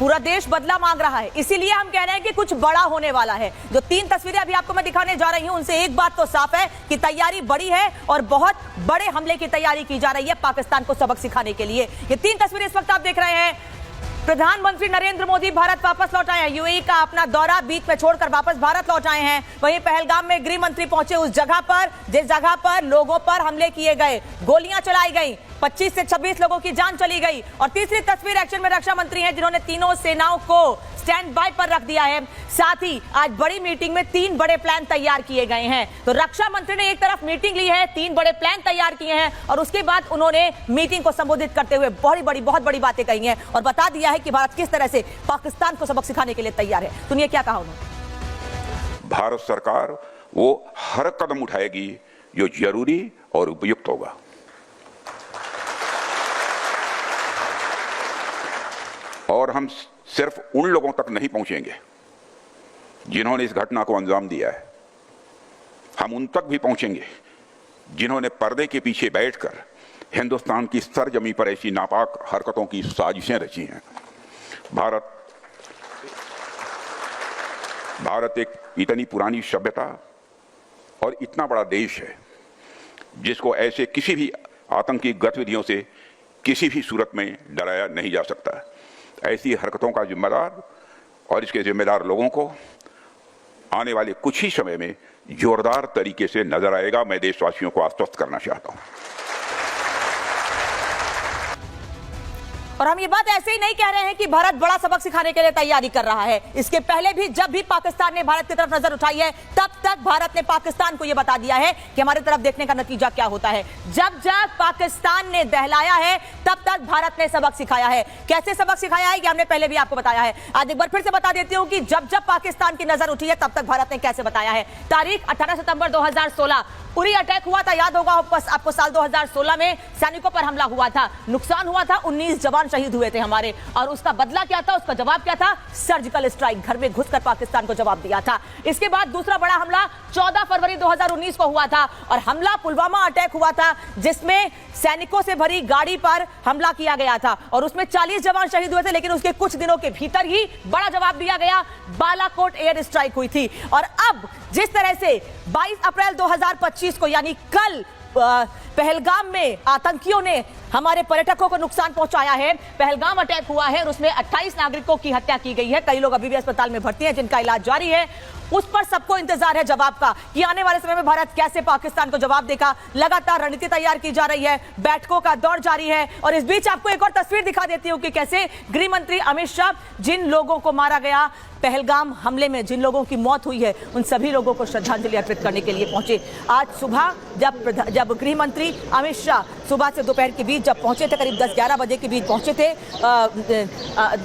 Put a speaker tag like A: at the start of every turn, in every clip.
A: पूरा देश बदला मांग रहा है, इसीलिए हम कह रहे हैं कि कुछ बड़ा होने वाला है। जो 3 तस्वीरें अभी आपको मैं दिखाने जा रही हूं, उनसे एक बात तो साफ है कि तैयारी बड़ी है और बहुत बड़े हमले की तैयारी की जा रही है पाकिस्तान को सबक सिखाने के लिए। ये 3 तस्वीरें इस वक्त आप देख रहे हैं। प्रधानमंत्री नरेंद्र मोदी भारत वापस लौट आए हैं। यूएई का अपना दौरा बीच में छोड़कर वापस भारत लौट आए हैं। वहीं पहलगाम में गृह मंत्री पहुंचे उस जगह पर जिस जगह पर लोगों पर हमले किए गए, गोलियां चलाई गई, 25 से 26 लोगों की जान चली गई। और तीसरी तस्वीर एक्शन में रक्षा मंत्री हैं, जिन्होंने तीनों सेनाओं को स्टैंड बाय पर रख दिया है। साथ ही आज बड़ी मीटिंग में 3 बड़े प्लान तैयार किए गए हैं। तो रक्षा मंत्री ने एक तरफ मीटिंग ली है, 3 बड़े प्लान तैयार किए हैं और उसके बाद उन्होंने मीटिंग को संबोधित करते हुए बहुत बड़ी बातें कही हैं और बता दिया है कि भारत किस तरह से पाकिस्तान को सबक सिखाने के लिए तैयार है। सुनिए क्या कहा उन्होंने।
B: भारत सरकार वो हर कदम उठाएगी जो जरूरी और उपयुक्त होगा। और हम सिर्फ उन लोगों तक नहीं पहुंचेंगे जिन्होंने इस घटना को अंजाम दिया है, हम उन तक भी पहुंचेंगे जिन्होंने पर्दे के पीछे बैठकर हिंदुस्तान की सरजमी पर ऐसी नापाक हरकतों की साजिशें रची हैं। भारत एक इतनी पुरानी सभ्यता और इतना बड़ा देश है जिसको ऐसे किसी भी आतंकी गतिविधियों से किसी भी सूरत में डराया नहीं जा सकता। ऐसी हरकतों का जिम्मेदार और इसके जिम्मेदार लोगों को आने वाले कुछ ही समय में जोरदार तरीके से नजर आएगा। मैं देशवासियों को आश्वस्त करना चाहता हूं।
A: और हम ये बात ऐसे ही नहीं कह रहे हैं कि भारत बड़ा सबक सिखाने के लिए तैयारी कर रहा है। इसके पहले भी जब भी पाकिस्तान ने भारत की तरफ नजर उठाई है, तब तक भारत ने पाकिस्तान को यह बता दिया है कि हमारी तरफ देखने का नतीजा क्या होता है। जब जब पाकिस्तान ने दहलाया है, तब तक भारत ने सबक सिखाया है। कैसे सबक सिखाया है, कि हमने पहले भी आपको बताया है। आज एक बार फिर से बता देती हूं कि जब जब पाकिस्तान की नजर उठी है, तब तक भारत ने कैसे बताया है। तारीख 18 सितंबर 2016 उरी अटैक हुआ था, याद होगा आपको। साल 2016 में सैनिकों पर हमला हुआ था, नुकसान हुआ था, 19 जवान शहीद हुए थे हमारे। और उसका बदला क्या था, उसका जवाब क्या था? सर्जिकल स्ट्राइक, घर में घुसकर पाकिस्तान को जवाब दिया था। इसके बाद दूसरा बड़ा हमला 14 फरवरी 2019 को हुआ था और हमला पुलवामा अटैक हुआ था, जिसमें सैनिकों से भरी गाड़ी पर हमला किया गया था और उसमें 40 जवान शहीद हुए थे। लेकिन उसके कुछ दिनों के भीतर ही बड़ा जवाब दिया गया, बालाकोट एयर स्ट्राइक हुई थी। और अब जिस तरह से 22 अप्रैल 2025 को, यानी कल, पहलगाम में आतंकियों ने हमारे पर्यटकों को नुकसान पहुंचाया है। पहलगाम अटैक हुआ है और उसमें 28 नागरिकों की हत्या की गई है। कई लोग अभी भी अस्पताल में भर्ती हैं, जिनका इलाज जारी है। उस पर सबको इंतजार है जवाब का कि आने वाले समय में भारत कैसे पाकिस्तान को जवाब देगा। लगातार रणनीति तैयार की जा रही है, बैठकों का दौर जारी है। और इस बीच आपको एक और तस्वीर दिखा देती हूं कि कैसे गृह मंत्री अमित शाह जिन लोगों को मारा गया पहलगाम हमले में, जिन लोगों की मौत हुई है, उन सभी लोगों को श्रद्धांजलि अर्पित करने के लिए पहुंचे। आज सुबह जब गृह मंत्री अमित शाह सुबह से दोपहर के बीच जब पहुंचे थे, करीब 10-11 बजे के बीच पहुंचे थे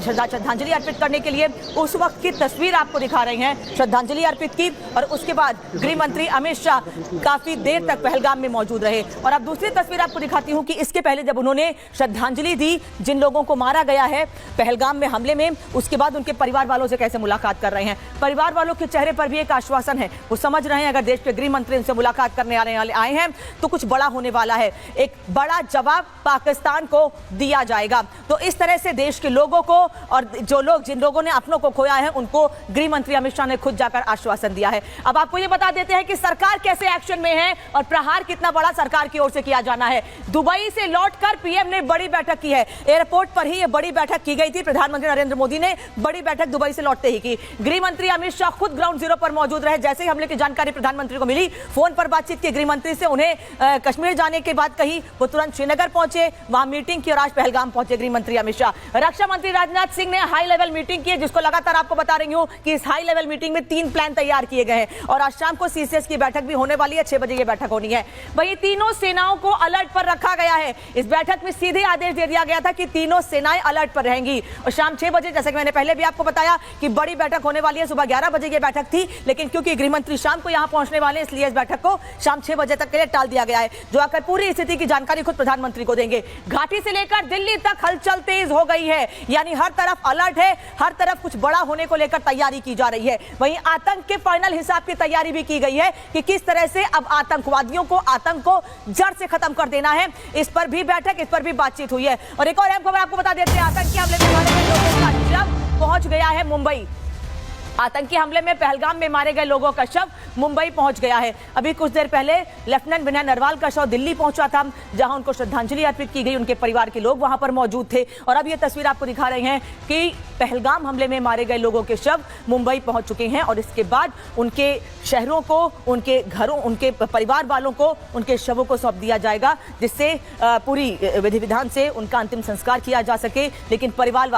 A: श्रद्धांजलि अर्पित करने के लिए, उस वक्त की तस्वीर आपको दिखा रही हैं। श्रद्धांजलि अर्पित की और उसके बाद गृह मंत्री अमित शाह काफी देर तक पहलगाम में मौजूद रहे। और अब दूसरी तस्वीर आपको दिखाती हूं कि इसके पहले जब उन्होंने श्रद्धांजलि दी जिन लोगों को मारा गया है पहलगाम में हमले में, उसके बाद उनके परिवार वालों से कैसे मुलाकात कर रहे हैं। परिवार वालों के चेहरे पर भी एक आश्वासन है, वो समझ रहे हैं अगर देश के गृह मंत्री उनसे मुलाकात करने आए हैं तो कुछ बड़ा होने वाला है, एक बड़ा जवाब पाकिस्तान को दिया जाएगा। तो इस तरह से देश के लोगों को और जिन लोगों ने अपनों को खोया है, उनको गृह मंत्री अमित शाह ने खुद जाकर आश्वासन दिया है। अब आपको ये बता देते हैं कि सरकार कैसे एक्शन में है और प्रहार कितना बड़ा सरकार की ओर से किया जाना है। दुबई से लौटकर पीएम ने बड़ी बैठक की है। एयरपोर्ट पर ही ये बड़ी बैठक की गई थी। प्रधानमंत्री नरेंद्र मोदी ने बड़ी बैठक दुबई से लौटते ही की। गृह मंत्री अमित शाह खुद ग्राउंड जीरो पर मौजूद रहे। जैसे ही हमले की जानकारी प्रधानमंत्री को मिली, फोन पर बातचीत की गृह मंत्री से, उन्हें कश्मीर जाने के बाद कही, वो तुरंत श्रीनगर पहुंचे, वहां मीटिंग की और आज पहलगाम पहुंचे गृह मंत्री अमित शाह। रक्षा मंत्री राजनाथ सिंह ने हाई लेवल मीटिंग की है, जिसको लगातार आपको बता रही हूं कि इस हाई लेवल मीटिंग में 3 प्लान तैयार किए गए हैं और आज शाम को सीसीएस की बैठक भी होने वाली है। 6 बजे ये बैठक होनी है। वहीं तीनों सेनाओं को अलर्ट पर रखा गया है। इस बैठक में सीधे आदेश दे दिया गया था कि तीनों सेनाएं अलर्ट पर रहेंगी और शाम 6 बजे, जैसे कि मैंने पहले भी आपको बताया कि बड़ी बैठक होने वाली है। सुबह 11 बजे ये बैठक थी, लेकिन क्योंकि गृह मंत्री शाम को यहां पहुंचने वाले, इसलिए इस बैठक को शाम 6 बजे तक के लिए टाल दिया गया है, जो आकर पूरी स्थिति की जानकारी खुद प्रधानमंत्री को देंगे। घाटी से लेकर दिल्ली तक हलचल तेज हो गई है, यानी हर तरफ अलर्ट है, हर तरफ कुछ बड़ा होने को लेकर तैयारी की जा रही है। वहीं आतंक के फाइनल हिसाब की तैयारी भी की गई है कि किस तरह से अब आतंकवादियों को, आतंक को जड़ से खत्म कर देना है। इस पर भी बैठक, इस पर भी बातचीत हुई है। और एक और अहम खबर आपको बता देते हैं, आतंकी हमले में मारे गए लोगों का जब गया है मुंबई। आतंकी हमले में पहलगाम में मारे गए लोगों का शव मुंबई पहुंच गया है। अभी कुछ देर पहले लेफ्टिनेंट विनय नरवाल का शव दिल्ली पहुंचा था, जहां उनको श्रद्धांजलि अर्पित की गई। उनके परिवार के लोग वहां पर मौजूद थे। और अब ये तस्वीर आपको दिखा रहे हैं कि पहलगाम हमले में मारे गए लोगों के शव मुंबई पहुंच चुके हैं और इसके बाद उनके शहरों को, उनके घरों, उनके परिवार वालों को उनके शवों को सौंप दिया जाएगा, जिससे पूरी विधि विधान से उनका अंतिम संस्कार किया जा सके। लेकिन परिवार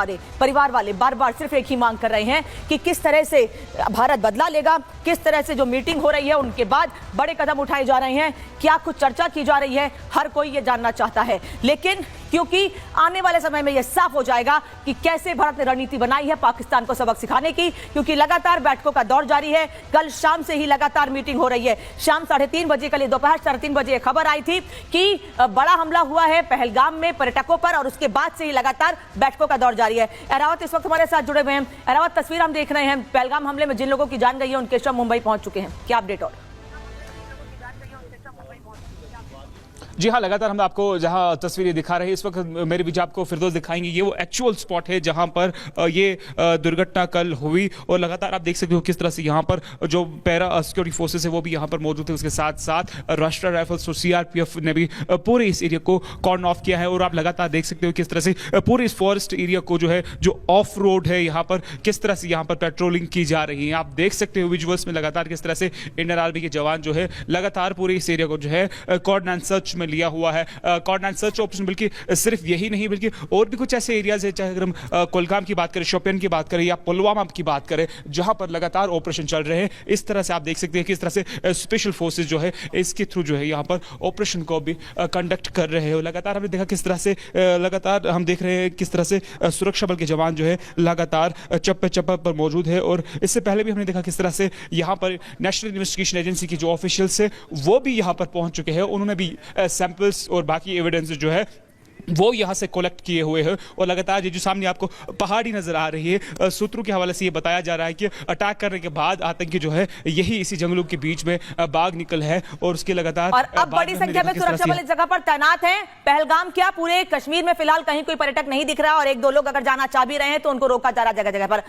A: वाले बार बार सिर्फ एक ही मांग कर रहे हैं कि किस तरह से भारत बदला लेगा, किस तरह से जो मीटिंग हो रही है उनके बाद बड़े कदम उठाए जा रहे हैं, क्या कुछ चर्चा की जा रही है, हर कोई ये जानना चाहता है। लेकिन क्योंकि आने वाले समय में यह साफ हो जाएगा कि कैसे भारत ने रणनीति बनाई है पाकिस्तान को सबक सिखाने की, क्योंकि लगातार बैठकों का दौर जारी है। कल शाम से ही लगातार मीटिंग हो रही है। शाम 3:30 बजे, कल दोपहर 3:30 बजे खबर आई थी कि बड़ा हमला हुआ है पहलगाम में पर्यटकों पर और उसके बाद से ही लगातार बैठकों का दौर जारी है। एरावत इस वक्त हमारे साथ जुड़े हुए हैं। एरावत, तस्वीर हम देख रहे हैं, पहलगाम हमले में जिन लोगों की जान गई है उनके शव मुंबई पहुंच चुके हैं, क्या अपडेट? और
C: जी हाँ, लगातार हम आपको जहां तस्वीरें दिखा रहे हैं इस वक्त मेरे बीच आपको फिरदौस दिखाएंगे। ये वो एक्चुअल स्पॉट है जहां पर ये दुर्घटना कल हुई और लगातार आप देख सकते हो किस तरह से यहाँ पर जो पैरा सिक्योरिटी फोर्सेस है वो भी यहाँ पर मौजूद थे। उसके साथ साथ राष्ट्रीय राइफल्स और सीआरपीएफ ने भी पूरे इस एरिया को कॉर्डन ऑफ किया है और आप लगातार देख सकते हो किस तरह से पूरे इस फॉरेस्ट एरिया को जो है, जो ऑफ रोड है यहाँ पर, किस तरह से यहाँ पर पेट्रोलिंग की जा रही है। आप देख सकते हो विजुअल्स में लगातार किस तरह से इंडियन आर्मी के जवान जो है लगातार पूरे इस एरिया को जो है कॉर्डन एंड सर्च में लिया हुआ है। कॉर्डन एंड सर्च ऑपरेशन बल्कि सिर्फ यही नहीं बल्कि और भी कुछ ऐसे एरियाज है, चाहे अगर हम कुलगाम की बात करें, शोपियान की बात करें या पुलवामा की बात करें, जहां पर लगातार ऑपरेशन चल रहे हैं। इस तरह से आप देख सकते हैं किस तरह से स्पेशल फोर्सेस जो है इसके थ्रू जो है यहाँ पर ऑपरेशन को भी कंडक्ट कर रहे हैं। लगातार हमने देखा किस तरह से लगातार हम देख रहे हैं किस तरह से सुरक्षा बल के जवान जो है लगातार चप्पे चप्पे पर मौजूद है। और इससे पहले भी हमने देखा किस तरह से यहाँ पर नेशनल इन्वेस्टिगेशन एजेंसी की जो ऑफिशियल्स है वो भी यहाँ पर पहुंच चुके हैं। उन्होंने भी सैंपल्स और बाकी एविडेंस जो है वो यहाँ से कलेक्ट किए हुए हैं। और लगातार ये जो सामने आपको पहाड़ी नजर आ रही है, सूत्रों के हवाले से ये बताया जा रहा है कि अटैक करने के बाद आतंकी जो है यही इसी जंगलों के बीच में बाग निकल है और उसके लगातार
A: और अब बड़ी संख्या में सुरक्षा बल इस जगह पर तैनात हैं। पहलगाम क्या पूरे कश्मीर में फिलहाल कहीं कोई पर्यटक नहीं दिख रहा और एक दो लोग अगर जाना चाह भी रहे हैं तो उनको रोका जा रहा जगह जगह पर।